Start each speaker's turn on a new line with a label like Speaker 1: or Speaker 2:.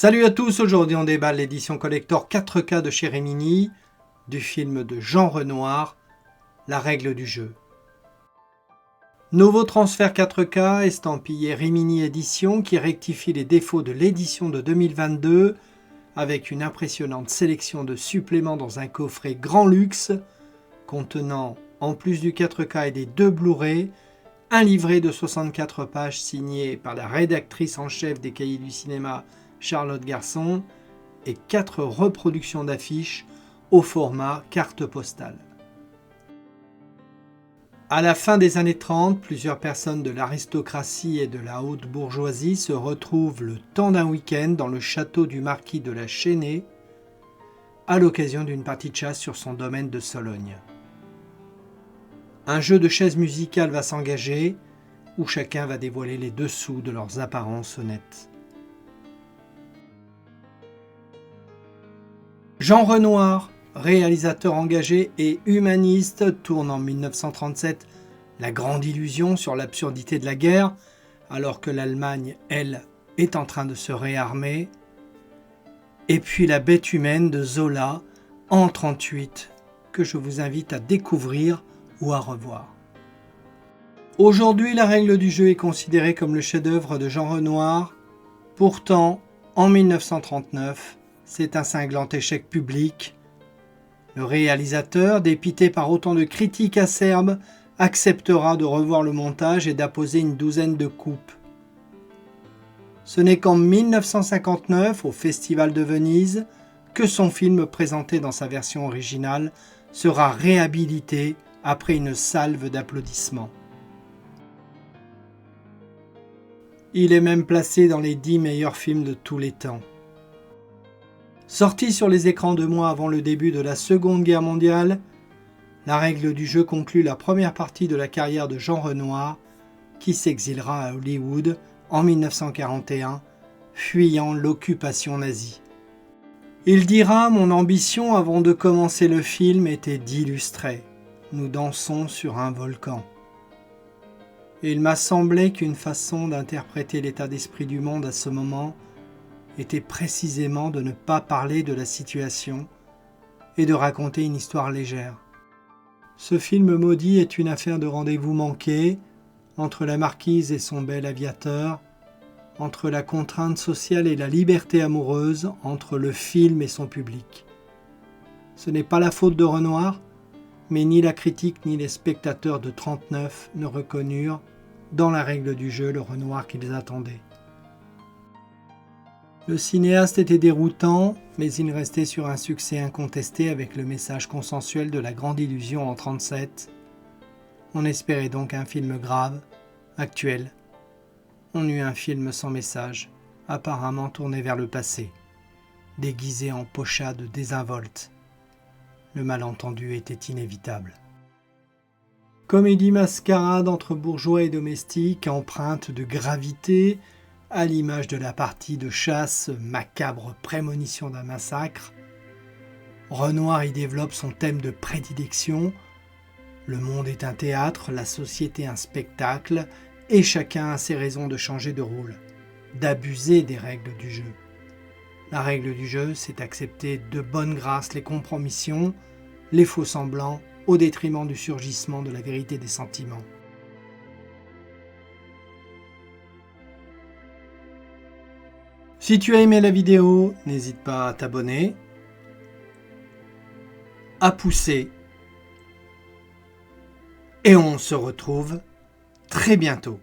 Speaker 1: Salut à tous, aujourd'hui on déballe l'édition collector 4K de chez Rimini, du film de Jean Renoir, La règle du jeu. Nouveau transfert 4K, estampillé Rimini Édition qui rectifie les défauts de l'édition de 2022 avec une impressionnante sélection de suppléments dans un coffret grand luxe contenant, en plus du 4K et des 2 Blu-ray, un livret de 64 pages signé par la rédactrice en chef des Cahiers du cinéma Charlotte Garçon et 4 reproductions d'affiches au format carte postale. À la fin des années 30, plusieurs personnes de l'aristocratie et de la haute bourgeoisie se retrouvent le temps d'un week-end dans le château du marquis de la Chênaie à l'occasion d'une partie de chasse sur son domaine de Sologne. Un jeu de chaises musicales va s'engager où chacun va dévoiler les dessous de leurs apparences honnêtes. Jean Renoir, réalisateur engagé et humaniste, tourne en 1937 La Grande Illusion sur l'absurdité de la guerre, alors que l'Allemagne, elle, est en train de se réarmer. Et puis La Bête humaine de Zola, en 1938, que je vous invite à découvrir ou à revoir. Aujourd'hui, La règle du jeu est considérée comme le chef-d'œuvre de Jean Renoir. Pourtant, en 1939, c'est un cinglant échec public. Le réalisateur, dépité par autant de critiques acerbes, acceptera de revoir le montage et d'apposer une douzaine de coupes. Ce n'est qu'en 1959, au Festival de Venise, que son film présenté dans sa version originale sera réhabilité après une salve d'applaudissements. Il est même placé dans les 10 meilleurs films de tous les temps. Sorti sur les écrans 2 mois avant le début de la Seconde Guerre mondiale, La règle du jeu conclut la première partie de la carrière de Jean Renoir, qui s'exilera à Hollywood en 1941, fuyant l'occupation nazie. Il dira « Mon ambition avant de commencer le film était d'illustrer. Nous dansons sur un volcan. Il m'a semblé qu'une façon d'interpréter l'état d'esprit du monde à ce moment était précisément de ne pas parler de la situation et de raconter une histoire légère. Ce film maudit est une affaire de rendez-vous manqué entre la marquise et son bel aviateur, entre la contrainte sociale et la liberté amoureuse, entre le film et son public. Ce n'est pas la faute de Renoir, mais ni la critique ni les spectateurs de 1939 ne reconnurent dans La règle du jeu le Renoir qu'ils attendaient. Le cinéaste était déroutant, mais il restait sur un succès incontesté avec le message consensuel de La Grande Illusion en 1937. On espérait donc un film grave, actuel. On eut un film sans message, apparemment tourné vers le passé, déguisé en pochade désinvolte. Le malentendu était inévitable. Comédie mascarade entre bourgeois et domestiques, empreinte de gravité, à l'image de la partie de chasse, macabre prémonition d'un massacre. Renoir y développe son thème de prédilection. Le monde est un théâtre, la société un spectacle, et chacun a ses raisons de changer de rôle, d'abuser des règles du jeu. La règle du jeu, c'est accepter de bonne grâce les compromissions, les faux-semblants, au détriment du surgissement de la vérité des sentiments. Si tu as aimé la vidéo, n'hésite pas à t'abonner, à pousser, et on se retrouve très bientôt.